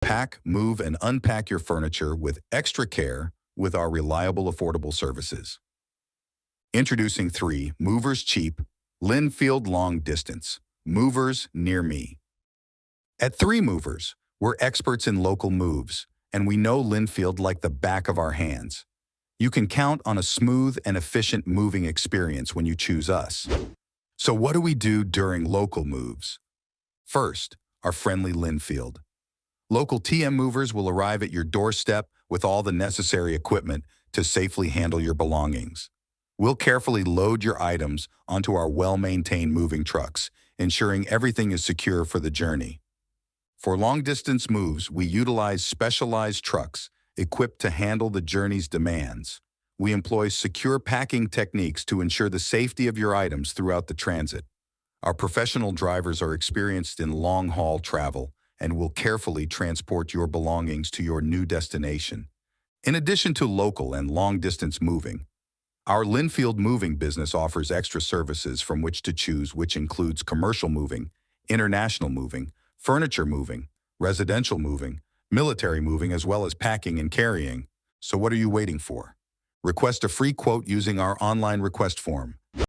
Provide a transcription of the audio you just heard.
Pack, move, and unpack your furniture with extra care with our reliable, affordable services. Introducing 3 Movers Cheap, Lynnfield Long Distance, Movers Near Me. At 3 Movers, we're experts in local moves, and we know Lynnfield like the back of our hands. You can count on a smooth and efficient moving experience when you choose us. So what do we do during local moves? First, our friendly Lynnfield. Local TM movers will arrive at your doorstep with all the necessary equipment to safely handle your belongings. We'll carefully load your items onto our well-maintained moving trucks, ensuring everything is secure for the journey. For long-distance moves, we utilize specialized trucks equipped to handle the journey's demands. We employ secure packing techniques to ensure the safety of your items throughout the transit. Our professional drivers are experienced in long-haul travel and will carefully transport your belongings to your new destination. In addition to local and long-distance moving, our Lynnfield moving business offers extra services from which to choose, which includes commercial moving, international moving, furniture moving, residential moving, military moving, as well as packing and carrying. So what are you waiting for? Request a free quote using our online request form.